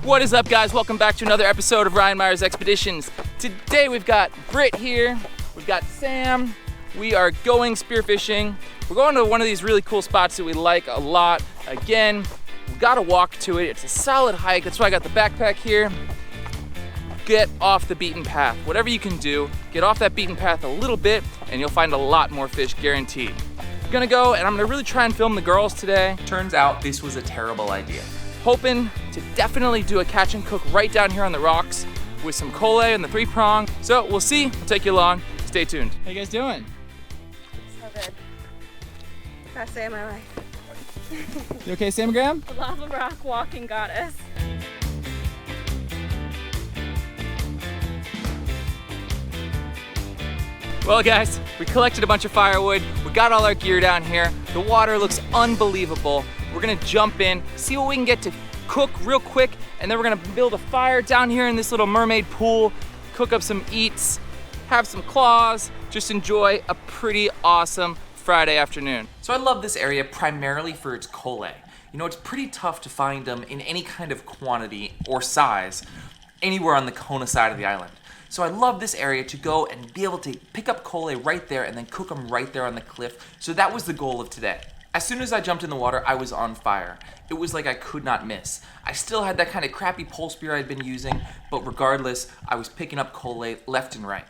What is up, guys? Welcome back to another episode of Ryan Meyer's Expeditions. Today we've got Britt here, we've got Sam. We are going spearfishing. We're going to one of these really cool spots that we like a lot. Again, we gotta walk to it. It's a solid hike. That's why I got the backpack here. Get off the beaten path. Whatever you can do, get off that beaten path a little bit and you'll find a lot more fish, guaranteed. I'm gonna go and I'm gonna really try and film the girls today. Turns out this was a terrible idea. Hoping to definitely do a catch and cook right down here on the rocks with some kole and the 3-prong. So we'll see, we'll take you along. Stay tuned. How you guys doing? So good. Best day of my life. You okay, Sam and Graham? The lava rock walking goddess. Well, guys, we collected a bunch of firewood. We got all our gear down here. The water looks unbelievable. We're gonna jump in, see what we can get to cook real quick, and then we're gonna build a fire down here in this little mermaid pool, cook up some eats, have some claws, just enjoy a pretty awesome Friday afternoon. So I love this area primarily for its kole. You know, it's pretty tough to find them in any kind of quantity or size anywhere on the Kona side of the island. So I love this area to go and be able to pick up kole right there and then cook them right there on the cliff. So that was the goal of today. As soon as I jumped in the water, I was on fire. It was like I could not miss. I still had that kind of crappy pole spear I'd been using, but regardless, I was picking up kole left and right.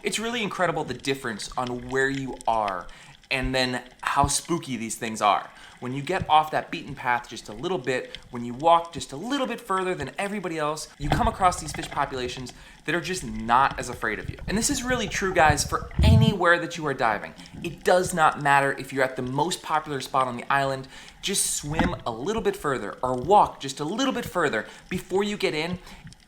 It's really incredible the difference on where you are and then how spooky these things are. When you get off that beaten path just a little bit, when you walk just a little bit further than everybody else, you come across these fish populations that are just not as afraid of you. And this is really true, guys, for anywhere that you are diving. It does not matter if you're at the most popular spot on the island, just swim a little bit further or walk just a little bit further before you get in,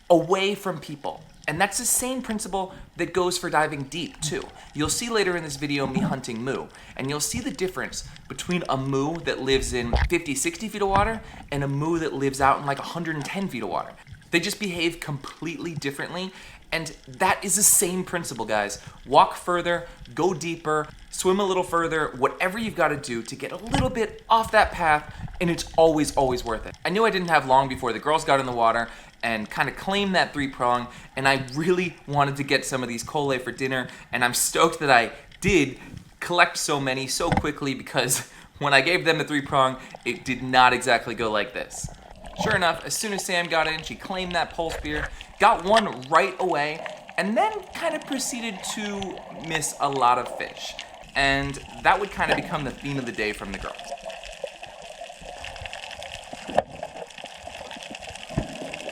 away from people. And that's the same principle that goes for diving deep too. You'll see later in this video me hunting moo, and you'll see the difference between a moo that lives in 50, 60 feet of water and a moo that lives out in like 110 feet of water. They just behave completely differently, and that is the same principle, guys. Walk further, go deeper, swim a little further, whatever you've got to do to get a little bit off that path, and it's always, always worth it. I knew I didn't have long before the girls got in the water and kind of claimed that 3-prong, and I really wanted to get some of these kole for dinner, and I'm stoked that I did collect so many so quickly, because when I gave them the 3-prong, it did not exactly go like this. Sure enough, as soon as Sam got in, she claimed that pole spear, got one right away, and then kind of proceeded to miss a lot of fish. And that would kind of become the theme of the day from the girls.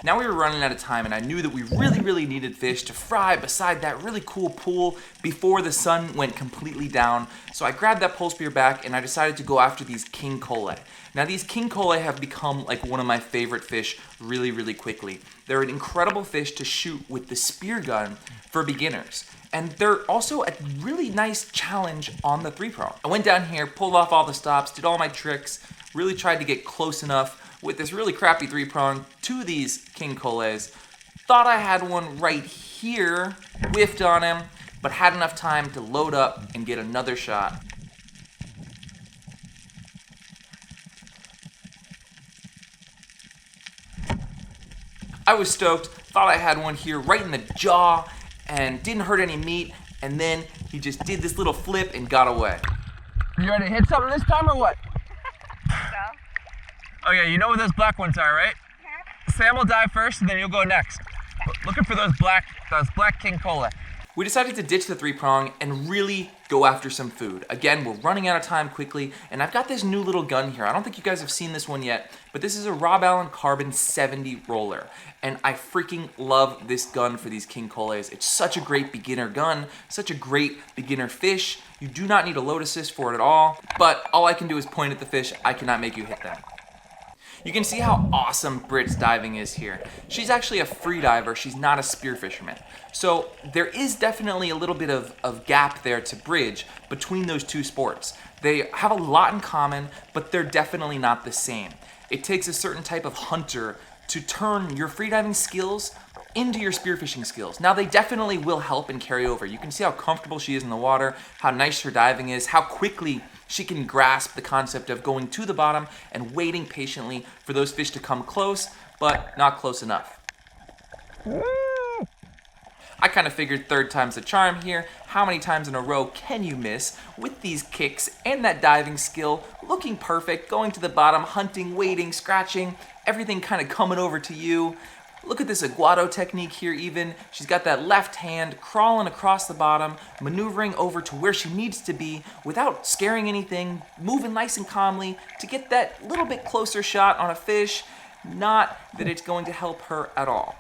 Now we were running out of time, and I knew that we really needed fish to fry beside that really cool pool before the sun went completely down. So I grabbed that pole spear back and I decided to go after these king kole. Now these king kole have become like one of my favorite fish really quickly. They're an incredible fish to shoot with the spear gun for beginners. And they're also a really nice challenge on the 3-prong. I went down here, pulled off all the stops, did all my tricks, really tried to get close enough with this really crappy 3-prong to these king koles. Thought I had one right here, whiffed on him, but had enough time to load up and get another shot. I was stoked, thought I had one here right in the jaw and didn't hurt any meat, and then he just did this little flip and got away. You ready to hit something this time or what? Okay, you know where those black ones are, right? Yeah. Sam will dive first and then you'll go next. Looking for those black king kole. We decided to ditch the 3-prong and really go after some food. Again, we're running out of time quickly, and I've got this new little gun here. I don't think you guys have seen this one yet, but this is a Rob Allen Carbon 70 roller, and I freaking love this gun for these king koles. It's such a great beginner gun, such a great beginner fish. You do not need a load assist for it at all, but all I can do is point at the fish. I cannot make you hit them. You can see how awesome Britt's diving is here. She's actually a free diver, she's not a spear fisherman. So there is definitely a little bit of gap there to bridge between those two sports. They have a lot in common, but they're definitely not the same. It takes a certain type of hunter to turn your freediving skills into your spearfishing skills. Now they definitely will help and carry over. You can see how comfortable she is in the water, how nice her diving is, how quickly she can grasp the concept of going to the bottom and waiting patiently for those fish to come close. but not close enough. I kind of figured third time's the charm here. How many times in a row can you miss with these kicks and that diving skill looking perfect, going to the bottom, hunting, waiting, scratching, everything kind of coming over to you. Look at this aguado technique here even. She's got that left hand crawling across the bottom, maneuvering over to where she needs to be without scaring anything, moving nice and calmly to get that little bit closer shot on a fish. Not that it's going to help her at all.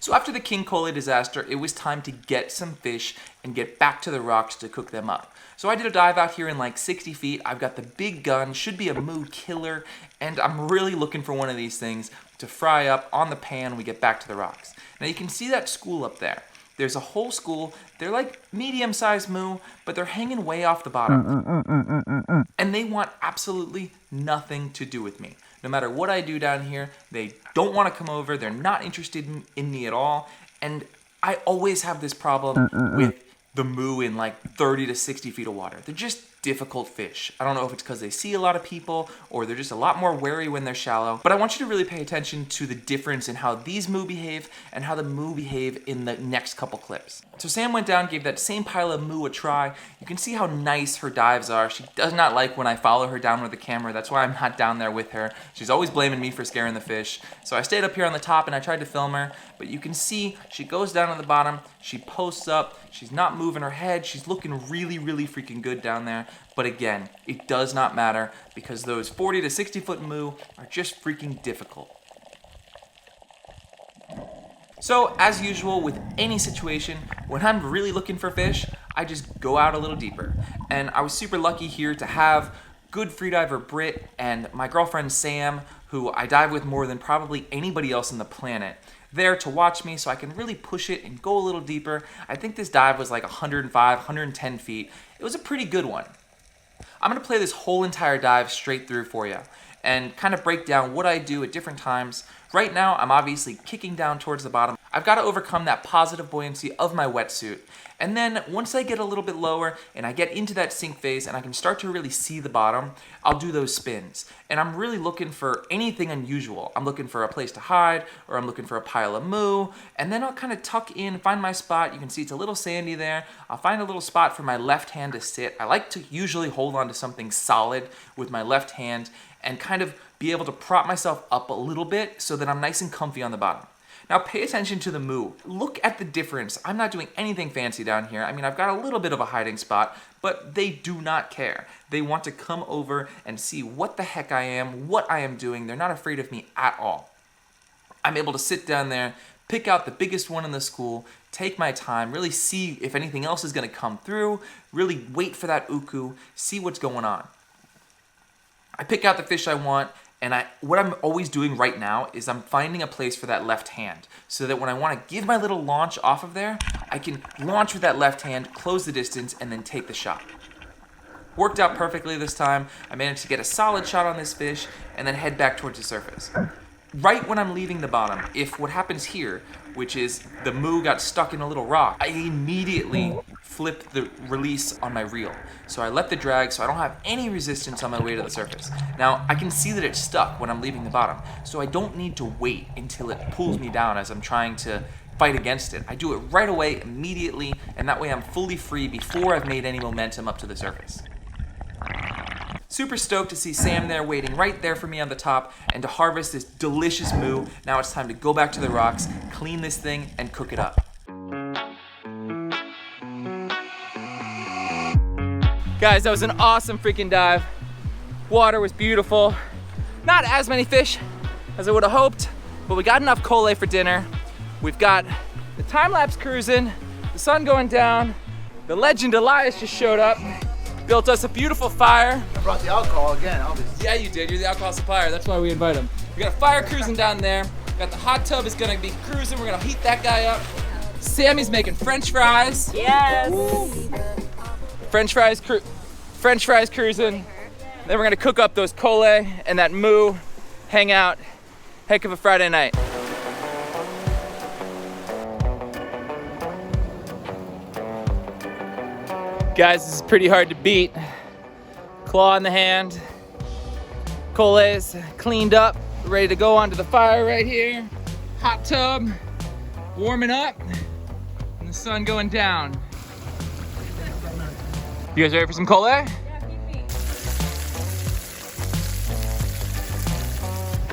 So after the king cole disaster, it was time to get some fish and get back to the rocks to cook them up. So I did a dive out here in like 60 feet. I've got the big gun, should be a mood killer, and I'm really looking for one of these things to fry up on the pan when we get back to the rocks. Now you can see that school up there. There's a whole school. They're like medium-sized moo, but they're hanging way off the bottom. And they want absolutely nothing to do with me. No matter what I do down here, they don't want to come over. They're not interested in me at all. And I always have this problem with the moo in like 30 to 60 feet of water. They're just difficult fish. I don't know if it's because they see a lot of people or they're just a lot more wary when they're shallow, but I want you to really pay attention to the difference in how these moo behave and how the moo behave in the next couple clips. So Sam went down, gave that same pile of moo a try. You can see how nice her dives are. She does not like when I follow her down with the camera. That's why I'm not down there with her. She's always blaming me for scaring the fish. So I stayed up here on the top and I tried to film her, but you can see she goes down to the bottom, she posts up, she's not moving her head, she's looking really, really freaking good down there. But again, it does not matter because those 40 to 60 foot moo are just freaking difficult. So as usual with any situation, when I'm really looking for fish, I just go out a little deeper. And I was super lucky here to have good freediver Britt and my girlfriend Sam, who I dive with more than probably anybody else on the planet, there to watch me so I can really push it and go a little deeper. I think this dive was like 105, 110 feet. It was a pretty good one. I'm gonna play this whole entire dive straight through for you and kind of break down what I do at different times. Right now, I'm obviously kicking down towards the bottom. I've got to overcome that positive buoyancy of my wetsuit. And then once I get a little bit lower and I get into that sink phase and I can start to really see the bottom, I'll do those spins. And I'm really looking for anything unusual. I'm looking for a place to hide, or I'm looking for a pile of moo, and then I'll kind of tuck in, find my spot. You can see it's a little sandy there. I'll find a little spot for my left hand to sit. I like to usually hold on to something solid with my left hand and kind of be able to prop myself up a little bit so that I'm nice and comfy on the bottom. Now pay attention to the moo. Look at the difference. I'm not doing anything fancy down here. I mean, I've got a little bit of a hiding spot, but they do not care. They want to come over and see what the heck I am, what I am doing. They're not afraid of me at all. I'm able to sit down there, pick out the biggest one in the school, take my time, really see if anything else is gonna come through, really wait for that uku, see what's going on. I pick out the fish I want, and what I'm always doing right now is I'm finding a place for that left hand so that when I want to give my little launch off of there, I can launch with that left hand, close the distance, and then take the shot. Worked out perfectly this time. I managed to get a solid shot on this fish and then head back towards the surface. Right when I'm leaving the bottom, if what happens here, which is the moo got stuck in a little rock, I immediately flip the release on my reel. So I let the drag so I don't have any resistance on my way to the surface. Now I can see that it's stuck when I'm leaving the bottom, so I don't need to wait until it pulls me down as I'm trying to fight against it. I do it right away, immediately, and that way I'm fully free before I've made any momentum up to the surface. Super stoked to see Sam there waiting right there for me on the top and to harvest this delicious moo. Now it's time to go back to the rocks, clean this thing, and cook it up. Guys, that was an awesome freaking dive. Water was beautiful. Not as many fish as I would have hoped, but we got enough cole for dinner. We've got the time-lapse cruising, the sun going down, the legend Elias just showed up, built us a beautiful fire. I brought the alcohol again, obviously. Yeah, you did. You're the alcohol supplier. That's why we invite him. We got a fire cruising down there. Got the hot tub is gonna be cruising. We're gonna heat that guy up. Sammy's making French fries. Yes. French fries cruising. Then we're gonna cook up those cole and that moo, hang out. Heck of a Friday night. Guys, this is pretty hard to beat. Claw in the hand, collays cleaned up, ready to go onto the fire right here. Hot tub, warming up, and the sun going down. You guys ready for some collay? Yeah, keep me.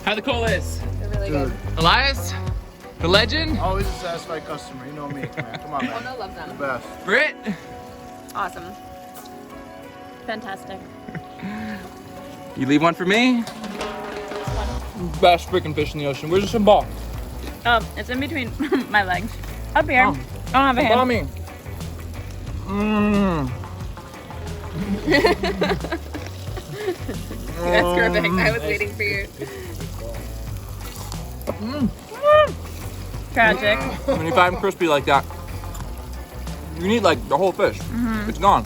How the collays? They're really good. Elias, the legend, Always a satisfied customer. You know me, man. Come on, man. I love The them. best. Britt. Awesome. Fantastic. You leave one for me? Best freaking fish in the ocean. Where's the symbol? It's in between my legs. Up here. Oh. I don't have a hand. Mommy. Mmm. That's perfect. I was waiting for you. Tragic. When you find them crispy like that, you need like the whole fish. It's gone.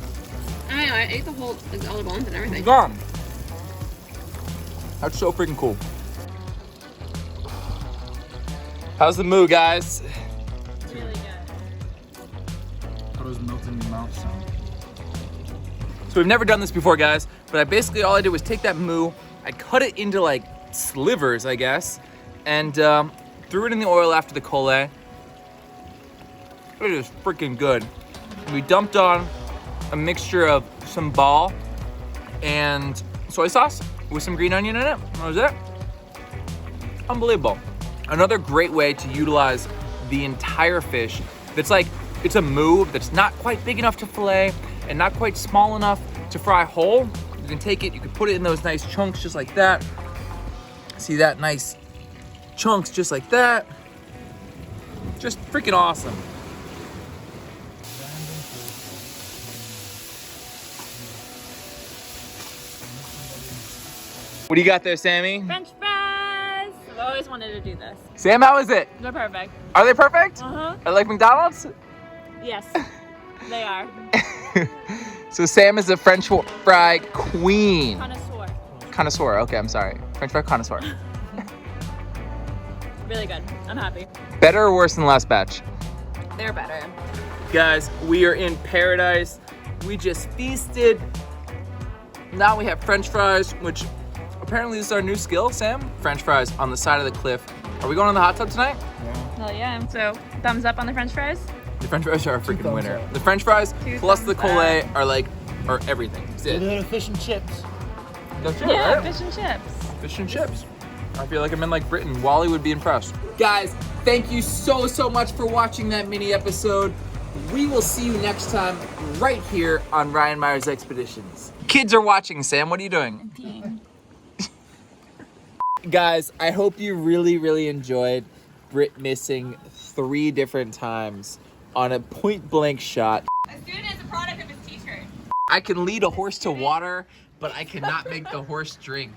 I know, I ate the whole, like, all the bones and everything. It's gone. That's so freaking cool. How's the moo, guys? Really good. Thought it was melting in your mouth. So we've never done this before, guys, but basically all I did was take that moo, I cut it into like slivers, I guess, and threw it in the oil after the collay. It is freaking good. We dumped on a mixture of some ball and soy sauce with some green onion in it. That was it. Unbelievable. Another great way to utilize the entire fish that's like, it's a moo that's not quite big enough to fillet and not quite small enough to fry whole. You can take it, you can put it in those nice chunks just like that. See that? Nice chunks just like that. Just freaking awesome. What do you got there, Sammy? French fries! I've always wanted to do this. Sam, how is it? They're perfect. Are they perfect? Uh-huh. Are they like McDonald's? Yes, they are. So Sam is a French fry queen. Connoisseur. Connoisseur, okay, I'm sorry. French fry connoisseur. Really good. I'm happy. Better or worse than the last batch? They're better. Guys, we are in paradise. We just feasted. Now we have French fries, which apparently this is our new skill, Sam. French fries on the side of the cliff. Are we going in the hot tub tonight? Hell yeah. So, thumbs up on the French fries? The French fries are a freaking winner. The French fries plus the thumbs collay are everything. That's it. Little fish and chips. That's it, Yeah, right? fish and chips. Fish and chips. I feel like I'm in like Britain. Wally would be impressed. Guys, thank you so much for watching that mini episode. We will see you next time right here on Ryan Myers Expeditions. Kids are watching, Sam. What are you doing? Guys, I hope you really enjoyed Britt missing 3 different times on a point blank shot. A student is a product of his teacher. I can lead a horse to water, but I cannot make the horse drink.